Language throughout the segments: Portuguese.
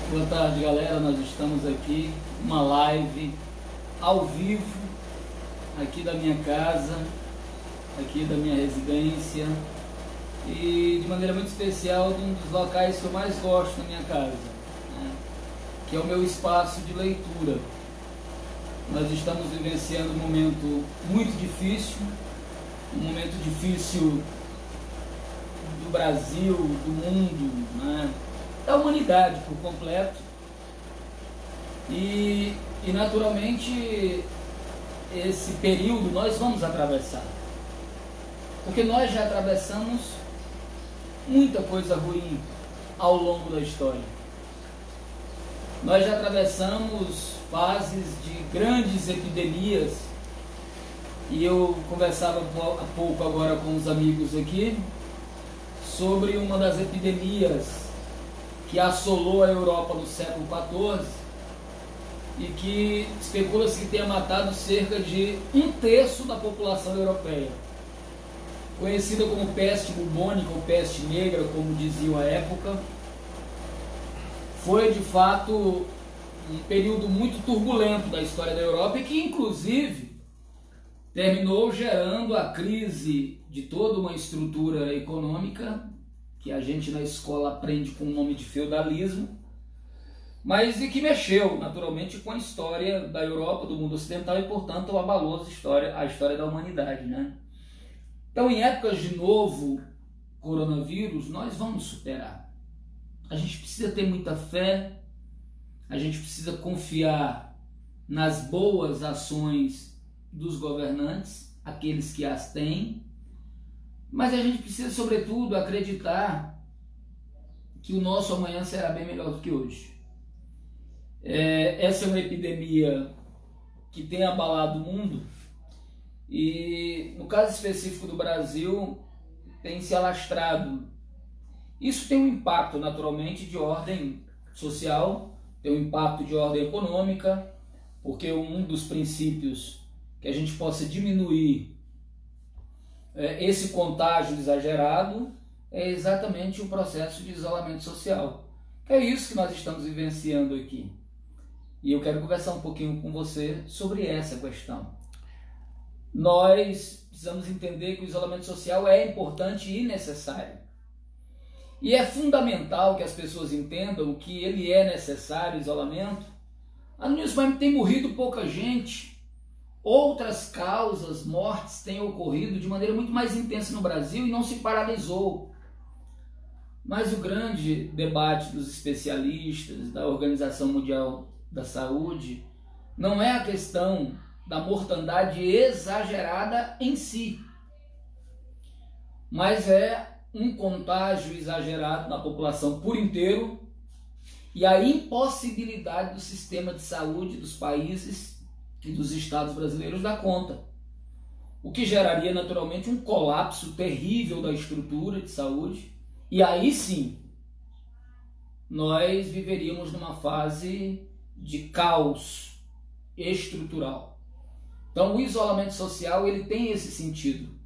Boa tarde, galera. Nós estamos aqui, uma live ao vivo, aqui da minha casa, aqui da minha residência e de maneira muito especial de um dos locais que eu mais gosto na minha casa, né? Que é o meu espaço de leitura. Nós estamos vivenciando um momento muito difícil, um momento difícil do Brasil, do mundo, né? Da humanidade por completo, e naturalmente esse período nós vamos atravessar, porque nós já atravessamos muita coisa ruim ao longo da história. Nós já atravessamos fases de grandes epidemias, e eu conversava há pouco agora com os amigos aqui sobre uma das epidemias que assolou a Europa no século XIV e que especula-se que tenha matado cerca de 1/3 da população europeia, conhecida como peste bubônica ou peste negra, como diziam à época. Foi de fato um período muito turbulento da história da Europa e que inclusive terminou gerando a crise de toda uma estrutura econômica que a gente na escola aprende com o nome de feudalismo, mas e que mexeu naturalmente com a história da Europa, do mundo ocidental, e portanto abalou a história da humanidade, né? Então, em épocas de novo coronavírus, nós vamos superar. A gente precisa ter muita fé, a gente precisa confiar nas boas ações dos governantes, aqueles que as têm, mas a gente precisa, sobretudo, acreditar que o nosso amanhã será bem melhor do que hoje. Essa é uma epidemia que tem abalado o mundo e, no caso específico do Brasil, tem se alastrado. Isso tem um impacto, naturalmente, de ordem social, tem um impacto de ordem econômica, porque um dos princípios que a gente possa diminuir esse contágio exagerado é exatamente o processo de isolamento social. É isso que nós estamos vivenciando aqui. E eu quero conversar um pouquinho com você sobre essa questão. Nós precisamos entender que o isolamento social é importante e necessário. E é fundamental que as pessoas entendam que ele é necessário, o isolamento. No Newsmime tem morrido pouca gente. Outras causas, mortes, têm ocorrido de maneira muito mais intensa no Brasil e não se paralisou. Mas o grande debate dos especialistas, da Organização Mundial da Saúde, não é a questão da mortandade exagerada em si, mas é um contágio exagerado na população por inteiro e a impossibilidade do sistema de saúde dos países e dos estados brasileiros dar conta, o que geraria naturalmente um colapso terrível da estrutura de saúde, e aí sim nós viveríamos numa fase de caos estrutural. Então o isolamento social ele tem esse sentido,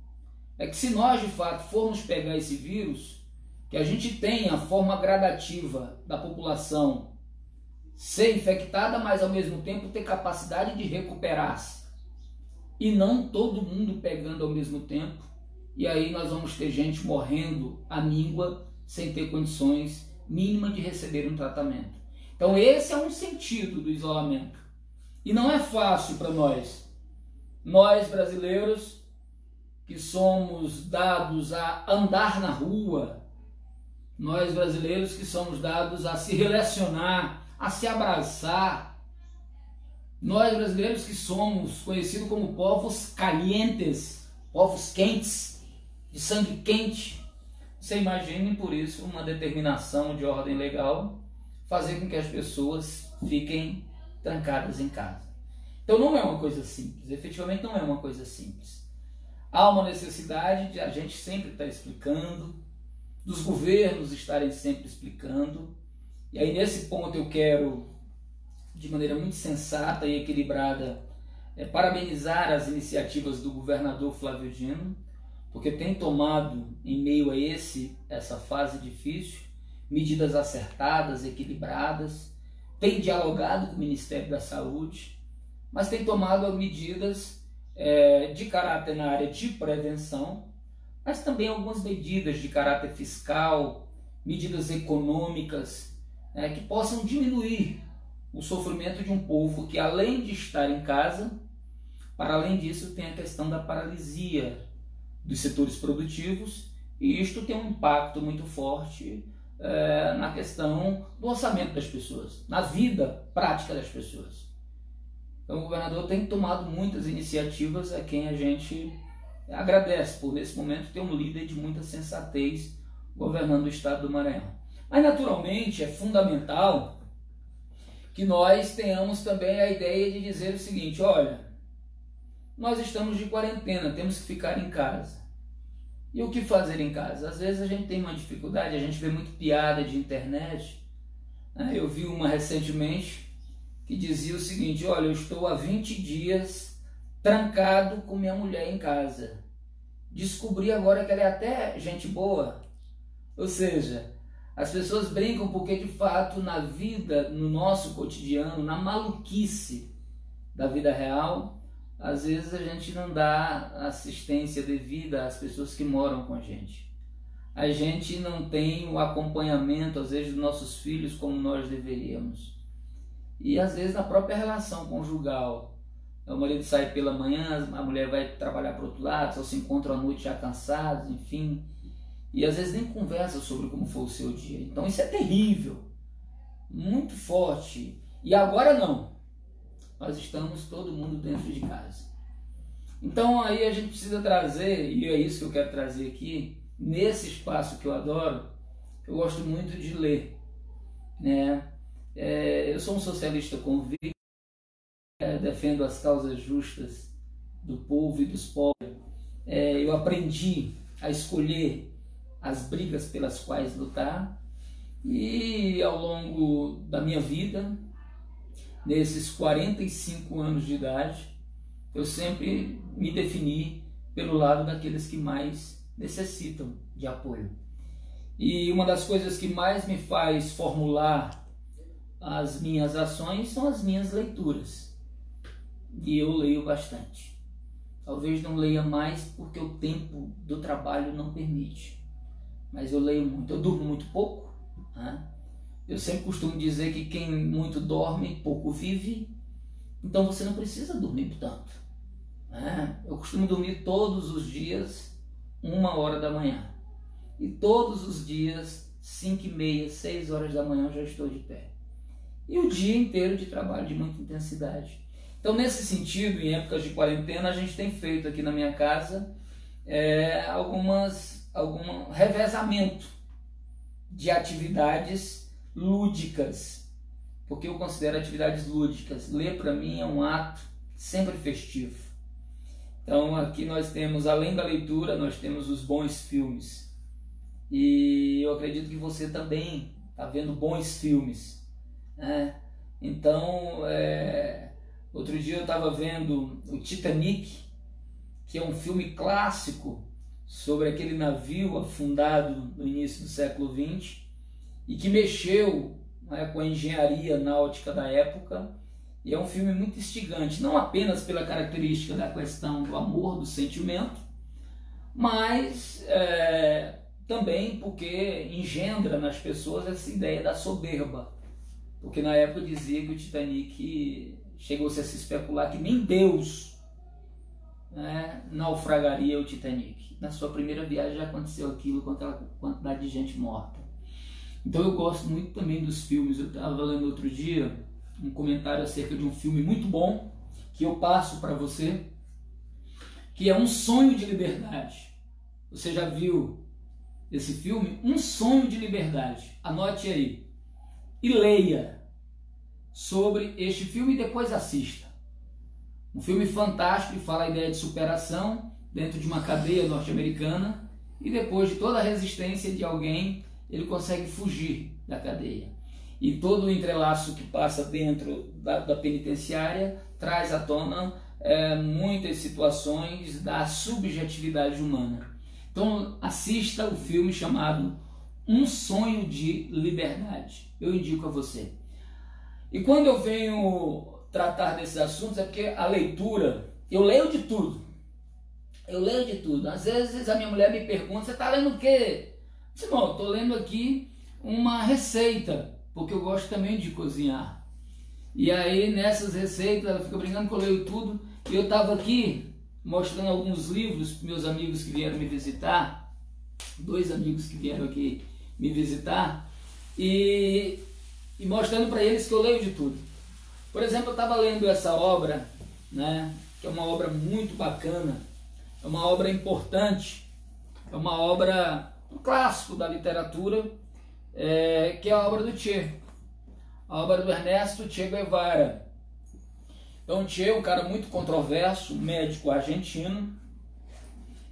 é que se nós de fato formos pegar esse vírus, que a gente tenha a forma gradativa da população ser infectada, mas ao mesmo tempo ter capacidade de recuperar-se. E não todo mundo pegando ao mesmo tempo. E aí nós vamos ter gente morrendo à míngua sem ter condições mínimas de receber um tratamento. Então esse é um sentido do isolamento. E não é fácil para nós brasileiros, que somos dados a andar na rua, nós brasileiros que somos dados a se relacionar, a se abraçar, nós brasileiros que somos conhecidos como povos calientes, povos quentes, de sangue quente, você imagine por isso uma determinação de ordem legal fazer com que as pessoas fiquem trancadas em casa. Então não é uma coisa simples, efetivamente não é uma coisa simples. Há uma necessidade de a gente sempre estar explicando, dos governos estarem sempre explicando. E aí nesse ponto eu quero, de maneira muito sensata e equilibrada, parabenizar as iniciativas do governador Flávio Dino, porque tem tomado, em meio a essa fase difícil, medidas acertadas, equilibradas, tem dialogado com o Ministério da Saúde, mas tem tomado medidas de caráter na área de prevenção, mas também algumas medidas de caráter fiscal, medidas econômicas, que possam diminuir o sofrimento de um povo que, além de estar em casa, para além disso, tem a questão da paralisia dos setores produtivos, e isto tem um impacto muito forte na questão do orçamento das pessoas, na vida prática das pessoas. Então o governador tem tomado muitas iniciativas a quem a gente agradece por, nesse momento, ter um líder de muita sensatez governando o estado do Maranhão. Mas, naturalmente, é fundamental que nós tenhamos também a ideia de dizer o seguinte: olha, nós estamos de quarentena, temos que ficar em casa. E o que fazer em casa? Às vezes a gente tem uma dificuldade, a gente vê muito piada de internet. Eu vi uma recentemente que dizia o seguinte: olha, eu estou há 20 dias trancado com minha mulher em casa. Descobri agora que ela é até gente boa. Ou seja, as pessoas brincam porque, de fato, na vida, no nosso cotidiano, na maluquice da vida real, às vezes a gente não dá assistência devida às pessoas que moram com a gente. A gente não tem o acompanhamento, às vezes, dos nossos filhos como nós deveríamos. E, às vezes, na própria relação conjugal, o marido sai pela manhã, a mulher vai trabalhar para o outro lado, só se encontram à noite já cansados, enfim. E, às vezes, nem conversa sobre como foi o seu dia. Então, isso é terrível, muito forte. E agora não. Nós estamos todo mundo dentro de casa. Então aí a gente precisa trazer, e é isso que eu quero trazer aqui, nesse espaço que eu adoro, eu gosto muito de ler. Eu sou um socialista convicto, defendo as causas justas do povo e dos pobres. Eu aprendi a escolher as brigas pelas quais lutar, e ao longo da minha vida, nesses 45 anos de idade, eu sempre me defini pelo lado daqueles que mais necessitam de apoio. E uma das coisas que mais me faz formular as minhas ações são as minhas leituras. E eu leio bastante. Talvez não leia mais porque o tempo do trabalho não permite. Mas eu leio muito. Eu durmo muito pouco, Eu sempre costumo dizer que quem muito dorme, pouco vive. Então você não precisa dormir tanto. Eu costumo dormir todos os dias 1h da manhã. E todos os dias, 5h30, 6h da manhã, eu já estou de pé. E o dia inteiro de trabalho de muita intensidade. Então, nesse sentido, em épocas de quarentena, a gente tem feito aqui na minha casa algum revezamento de atividades lúdicas, porque eu considero atividades lúdicas. Ler para mim é um ato sempre festivo. Então aqui nós temos, além da leitura, nós temos os bons filmes, e eu acredito que você também está vendo bons filmes, Então outro dia eu estava vendo o Titanic, que é um filme clássico sobre aquele navio afundado no início do século XX, e que mexeu com a engenharia náutica da época. E é um filme muito instigante, não apenas pela característica da questão do amor, do sentimento, mas também porque engendra nas pessoas essa ideia da soberba. Porque na época dizia que o Titanic chegou-se a se especular que nem Deus naufragaria o Titanic. Na sua primeira viagem já aconteceu aquilo com aquela quantidade de gente morta. Então eu gosto muito também dos filmes. Eu estava lendo outro dia um comentário acerca de um filme muito bom, que eu passo para você, que é Um Sonho de Liberdade. Você já viu esse filme? Um Sonho de Liberdade. Anote aí e leia sobre este filme e depois assista. Um filme fantástico que fala a ideia de superação dentro de uma cadeia norte-americana, e depois de toda a resistência de alguém, ele consegue fugir da cadeia. E todo o entrelaço que passa dentro da penitenciária traz à tona muitas situações da subjetividade humana. Então assista o filme chamado Um Sonho de Liberdade. Eu indico a você. E quando eu venho tratar desses assuntos é porque a leitura, eu leio de tudo. Eu leio de tudo. Às vezes a minha mulher me pergunta, você está lendo o quê? Eu disse, não, eu estou lendo aqui uma receita, porque eu gosto também de cozinhar. E aí nessas receitas, ela fica brincando que eu leio tudo. E eu estava aqui mostrando alguns livros para meus amigos que vieram me visitar, 2 amigos que vieram aqui me visitar, e mostrando para eles que eu leio de tudo. Por exemplo, eu estava lendo essa obra, né, que é uma obra muito bacana, é uma obra importante, é uma obra, um clássico da literatura, que é a obra do Che, a obra do Ernesto Che Guevara. Então, Che é um cara muito controverso, médico argentino,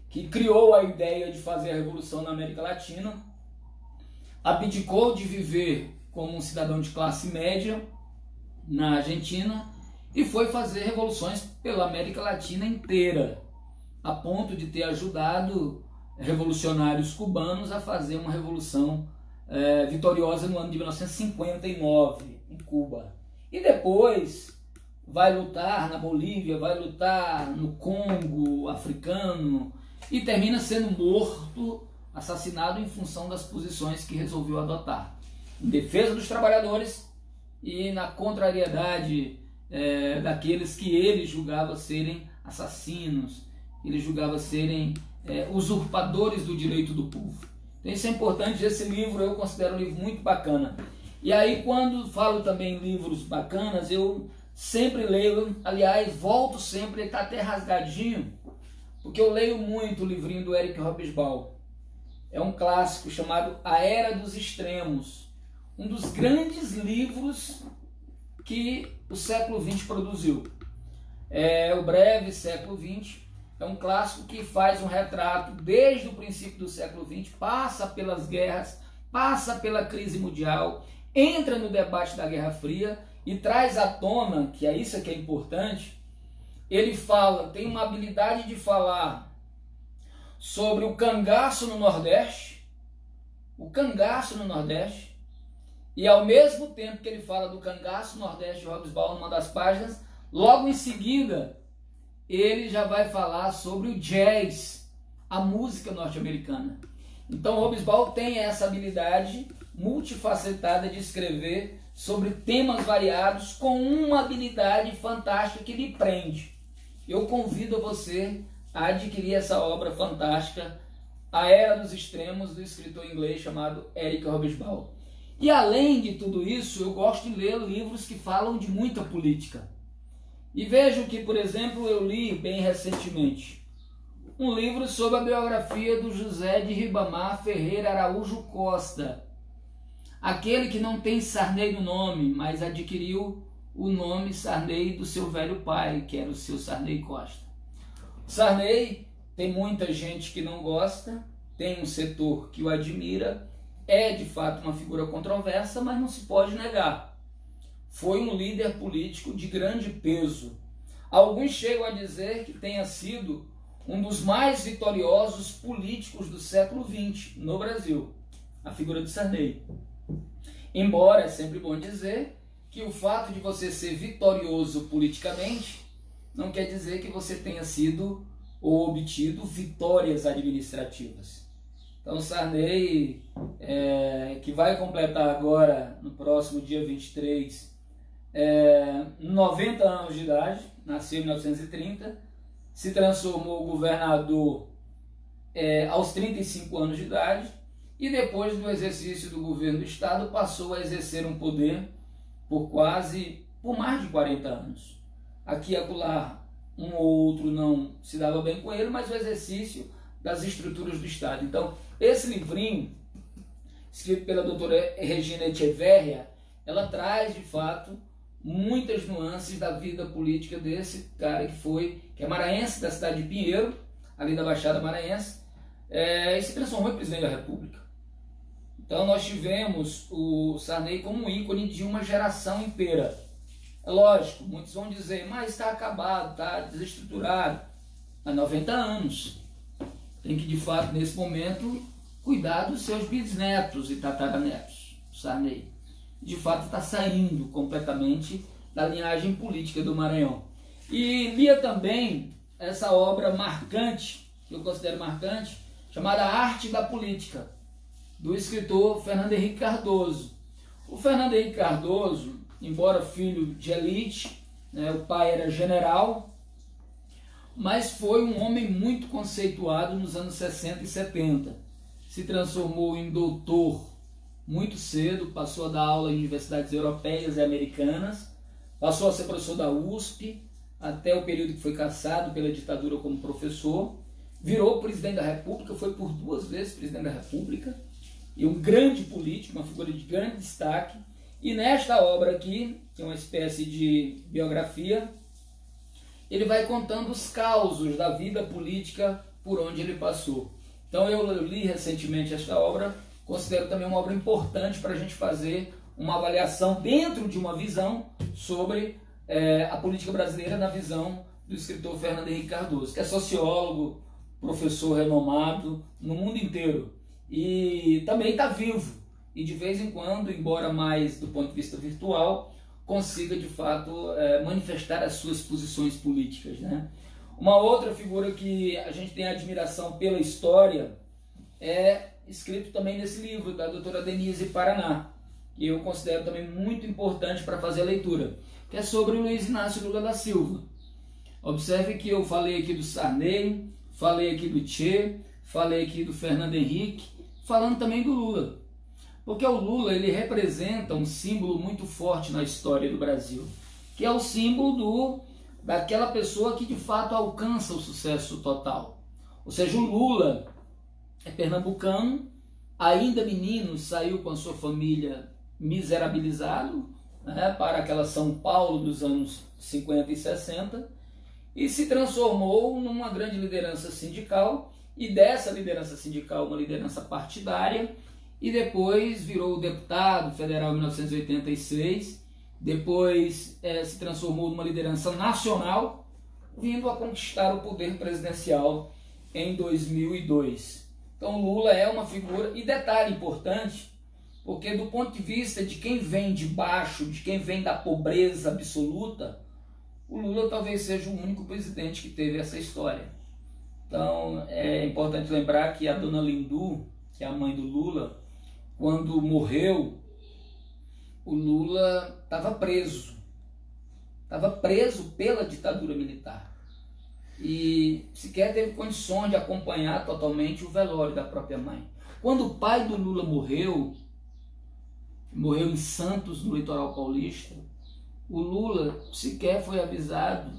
que criou a ideia de fazer a revolução na América Latina, abdicou de viver como um cidadão de classe média na Argentina e foi fazer revoluções pela América Latina inteira, a ponto de ter ajudado revolucionários cubanos a fazer uma revolução vitoriosa no ano de 1959 em Cuba. E depois vai lutar na Bolívia, vai lutar no Congo africano e termina sendo morto, assassinado em função das posições que resolveu adotar, em defesa dos trabalhadores e na contrariedade daqueles que ele julgava serem assassinos, ele julgava serem usurpadores do direito do povo. Então isso é importante, esse livro eu considero um livro muito bacana. E aí quando falo também em livros bacanas, eu sempre leio, aliás, volto sempre, ele está até rasgadinho, porque eu leio muito o livrinho do Eric Hobsbawm. É um clássico chamado A Era dos Extremos, um dos grandes livros que o século XX produziu. O breve século XX é um clássico que faz um retrato desde o princípio do século XX, passa pelas guerras, passa pela crise mundial, entra no debate da Guerra Fria e traz à tona, que é isso que é importante, ele fala, tem uma habilidade de falar sobre o cangaço no Nordeste, e ao mesmo tempo que ele fala do cangaço no Nordeste de Hobsbawm, numa das páginas, logo em seguida ele já vai falar sobre o jazz, a música norte-americana. Então Hobsbawm tem essa habilidade multifacetada de escrever sobre temas variados com uma habilidade fantástica que lhe prende. Eu convido você a adquirir essa obra fantástica, A Era dos Extremos, do escritor inglês chamado Eric Hobsbawm. E além de tudo isso, eu gosto de ler livros que falam de muita política. E vejam que, por exemplo, eu li bem recentemente um livro sobre a biografia do José de Ribamar Ferreira Araújo Costa, aquele que não tem Sarney no nome, mas adquiriu o nome Sarney do seu velho pai, que era o seu Sarney Costa. Sarney tem muita gente que não gosta, tem um setor que o admira, é de fato uma figura controversa, mas não se pode negar. Foi um líder político de grande peso. Alguns chegam a dizer que tenha sido um dos mais vitoriosos políticos do século XX no Brasil, a figura de Sarney. Embora é sempre bom dizer que o fato de você ser vitorioso politicamente não quer dizer que você tenha sido ou obtido vitórias administrativas. Então Sarney, que vai completar agora, no próximo dia 23, 90 anos de idade, nasceu em 1930, se transformou governador aos 35 anos de idade e depois do exercício do governo do estado passou a exercer um poder por mais de 40 anos. Aqui e acolá um ou outro não se dava bem com ele, mas o exercício das estruturas do estado. Então esse livrinho, escrito pela doutora Regina Echeverria, ela traz de fato muitas nuances da vida política desse cara que é maranhense, da cidade de Pinheiro, ali da Baixada Maranhense, e se transformou em presidente da República. Então nós tivemos o Sarney como um ícone de uma geração inteira. É lógico, muitos vão dizer, mas está acabado, está desestruturado. Há 90 anos. Tem que de fato nesse momento cuidar dos seus bisnetos e tataranetos, Sarney. De fato está saindo completamente da linhagem política do Maranhão. E lia também essa obra marcante, que eu considero marcante, chamada Arte da Política, do escritor Fernando Henrique Cardoso. O Fernando Henrique Cardoso, embora filho de elite, né, o pai era general, mas foi um homem muito conceituado nos anos 60 e 70. Se transformou em doutor muito cedo, passou a dar aula em universidades europeias e americanas, passou a ser professor da USP, até o período que foi cassado pela ditadura como professor, virou presidente da República, foi por 2 vezes presidente da República, e um grande político, uma figura de grande destaque. E nesta obra aqui, que é uma espécie de biografia, ele vai contando os causos da vida política por onde ele passou. Então eu li recentemente esta obra, considero também uma obra importante para a gente fazer uma avaliação dentro de uma visão sobre a política brasileira na visão do escritor Fernando Henrique Cardoso, que é sociólogo, professor renomado no mundo inteiro e também está vivo e de vez em quando, embora mais do ponto de vista virtual, consiga de fato manifestar as suas posições políticas, né? Uma outra figura que a gente tem admiração pela história é escrito também nesse livro da doutora Denise Paraná, que eu considero também muito importante para fazer a leitura, que é sobre o Luiz Inácio Lula da Silva. Observe que eu falei aqui do Sarney, falei aqui do Che, falei aqui do Fernando Henrique, falando também do Lula. Porque o Lula ele representa um símbolo muito forte na história do Brasil, que é o símbolo daquela pessoa que de fato alcança o sucesso total. Ou seja, o Lula é pernambucano, ainda menino, saiu com a sua família miserabilizado, né, para aquela São Paulo dos anos 50 e 60, e se transformou numa grande liderança sindical, e dessa liderança sindical uma liderança partidária, e depois virou deputado federal em 1986, depois se transformou numa liderança nacional, vindo a conquistar o poder presidencial em 2002. Então Lula é uma figura, e detalhe importante, porque do ponto de vista de quem vem de baixo, de quem vem da pobreza absoluta, o Lula talvez seja o único presidente que teve essa história. Então é importante lembrar que a dona Lindu, que é a mãe do Lula, quando morreu, o Lula estava preso pela ditadura militar e sequer teve condições de acompanhar totalmente o velório da própria mãe. Quando o pai do Lula morreu em Santos, no litoral paulista, o Lula sequer foi avisado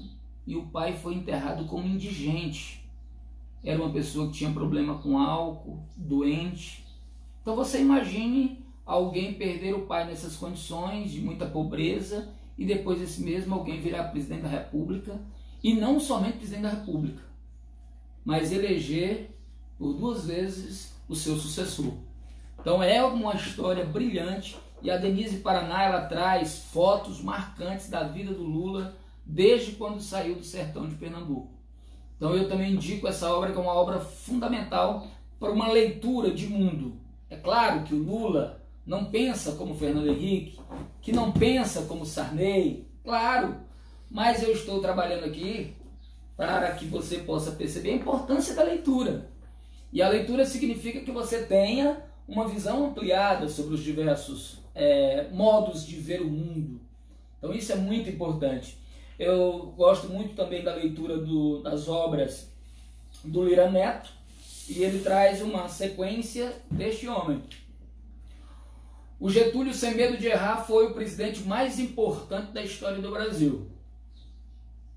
e o pai foi enterrado como indigente. Era uma pessoa que tinha problema com álcool, doente. Então você imagine alguém perder o pai nessas condições de muita pobreza e depois esse mesmo alguém virar presidente da República, e não somente presidente da República, mas eleger por 2 vezes o seu sucessor. Então é uma história brilhante, e a Denise Paraná ela traz fotos marcantes da vida do Lula desde quando saiu do sertão de Pernambuco. Então eu também indico essa obra, que é uma obra fundamental para uma leitura de mundo. É claro que o Lula não pensa como Fernando Henrique, que não pensa como Sarney, claro, mas eu estou trabalhando aqui para que você possa perceber a importância da leitura. E a leitura significa que você tenha uma visão ampliada sobre os diversos modos de ver o mundo. Então isso é muito importante. Eu gosto muito também da leitura das obras do Lira Neto, e ele traz uma sequência deste homem. O Getúlio, sem medo de errar, foi o presidente mais importante da história do Brasil.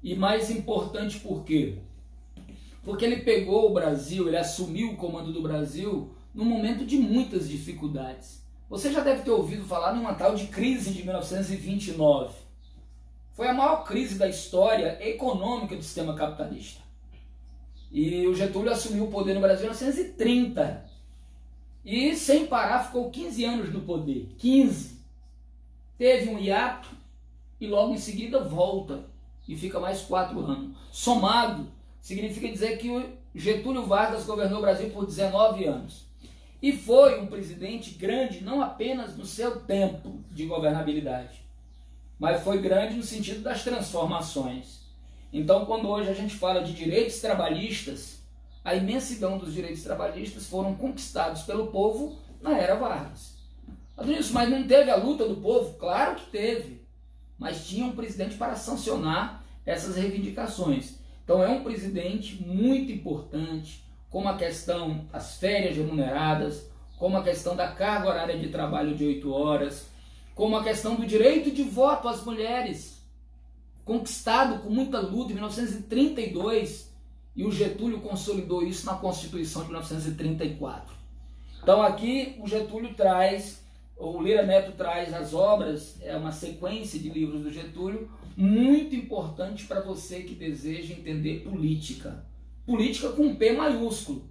E mais importante por quê? Porque ele pegou o Brasil, ele assumiu o comando do Brasil num momento de muitas dificuldades. Você já deve ter ouvido falar numa tal de crise de 1929. Foi a maior crise da história econômica do sistema capitalista. E o Getúlio assumiu o poder no Brasil em 1930. E sem parar ficou 15 anos no poder. 15. Teve um hiato e logo em seguida volta. E fica mais 4 anos. Somado, significa dizer que o Getúlio Vargas governou o Brasil por 19 anos. E foi um presidente grande não apenas no seu tempo de governabilidade, mas foi grande no sentido das transformações. Então, quando hoje a gente fala de direitos trabalhistas, a imensidão dos direitos trabalhistas foram conquistados pelo povo na era Vargas. Mas não teve a luta do povo? Claro que teve, mas tinha um presidente para sancionar essas reivindicações. Então é um presidente muito importante, como a questão das férias remuneradas, como a questão da carga horária de trabalho de 8 horas, como a questão do direito de voto às mulheres, conquistado com muita luta em 1932, e o Getúlio consolidou isso na Constituição de 1934. Então aqui o Getúlio traz, o Lira Neto traz as obras, é uma sequência de livros do Getúlio, muito importante para você que deseja entender política. Política com um P maiúsculo.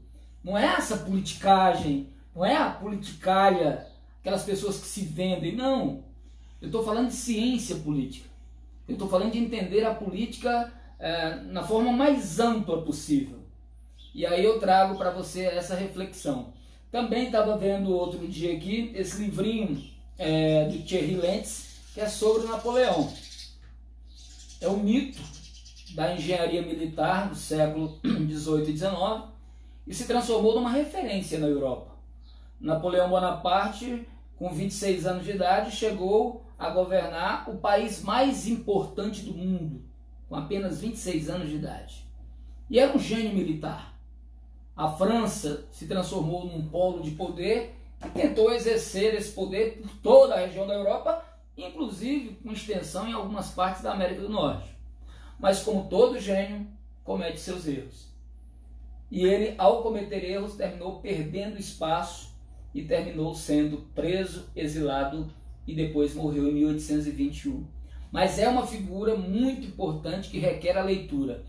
Não é essa politicagem, não é a politicalha, aquelas pessoas que se vendem, não. Eu estou falando de ciência política. Eu estou falando de entender a política na forma mais ampla possível. E aí eu trago para você essa reflexão. Também estava vendo outro dia aqui esse livrinho do Thierry Lentz, que é sobre Napoleão. É um mito da engenharia militar do século XVIII e XIX e se transformou numa referência na Europa. Napoleão Bonaparte, com 26 anos de idade, chegou a governar o país mais importante do mundo, com apenas 26 anos de idade. E era um gênio militar. A França se transformou num polo de poder e tentou exercer esse poder por toda a região da Europa, inclusive com extensão em algumas partes da América do Norte. Mas como todo gênio, comete seus erros. E ele, ao cometer erros, terminou perdendo espaço e terminou sendo preso, exilado e depois morreu em 1821. Mas é uma figura muito importante que requer a leitura.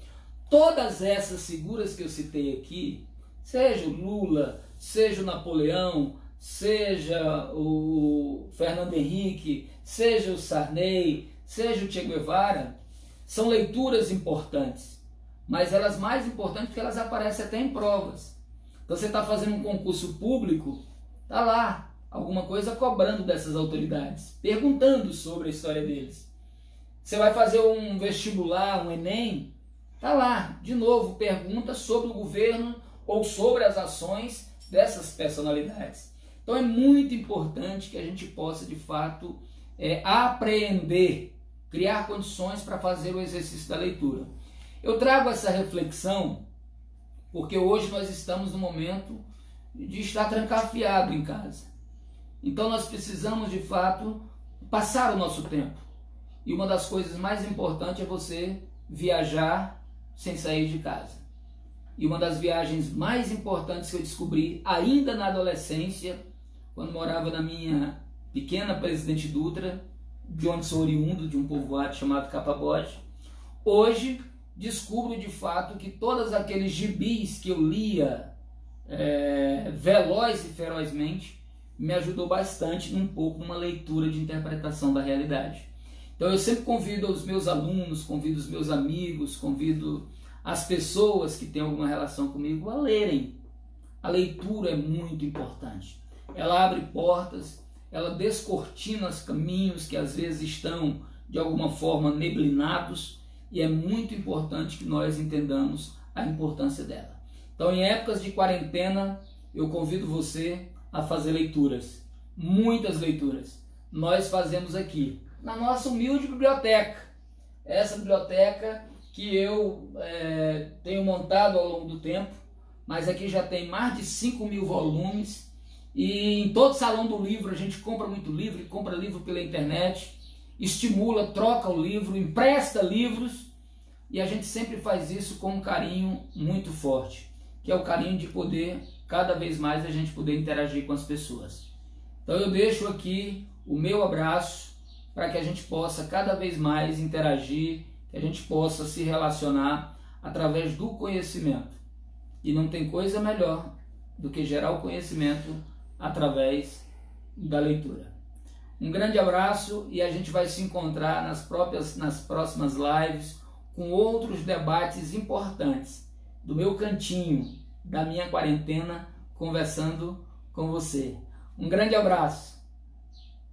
Todas essas figuras que eu citei aqui, seja o Lula, seja o Napoleão, seja o Fernando Henrique, seja o Sarney, seja o Che Guevara, são leituras importantes, mas elas mais importantes porque elas aparecem até em provas. Então você está fazendo um concurso público, está lá alguma coisa cobrando dessas autoridades, perguntando sobre a história deles. Você vai fazer um vestibular, um Enem, está lá, de novo, pergunta sobre o governo ou sobre as ações dessas personalidades. Então é muito importante que a gente possa, de fato, apreender, criar condições para fazer o exercício da leitura. Eu trago essa reflexão porque hoje nós estamos no momento de estar trancafiado em casa. Então nós precisamos, de fato, passar o nosso tempo. E uma das coisas mais importantes é você viajar sem sair de casa. E uma das viagens mais importantes que eu descobri ainda na adolescência, quando morava na minha pequena Presidente Dutra, de onde sou oriundo, de um povoado chamado Capabode, hoje descubro de fato que todos aqueles gibis que eu lia veloz e ferozmente me ajudou bastante um pouco numa leitura de interpretação da realidade. Então eu sempre convido os meus alunos, convido os meus amigos, convido as pessoas que têm alguma relação comigo a lerem. A leitura é muito importante. Ela abre portas, ela descortina os caminhos que às vezes estão de alguma forma neblinados, e é muito importante que nós entendamos a importância dela. Então, em épocas de quarentena, eu convido você a fazer leituras, muitas leituras. Nós fazemos aqui, na nossa humilde biblioteca, essa biblioteca que eu tenho montado ao longo do tempo, mas aqui já tem mais de 5.000 volumes, e em todo salão do livro a gente compra muito livro, compra livro pela internet, estimula, troca o livro, empresta livros, e a gente sempre faz isso com um carinho muito forte, que é o carinho de poder, cada vez mais, a gente poder interagir com as pessoas. Então eu deixo aqui o meu abraço para que a gente possa cada vez mais interagir, que a gente possa se relacionar através do conhecimento. E não tem coisa melhor do que gerar o conhecimento através da leitura. Um grande abraço e a gente vai se encontrar nas próximas lives com outros debates importantes do meu cantinho, da minha quarentena, conversando com você. Um grande abraço.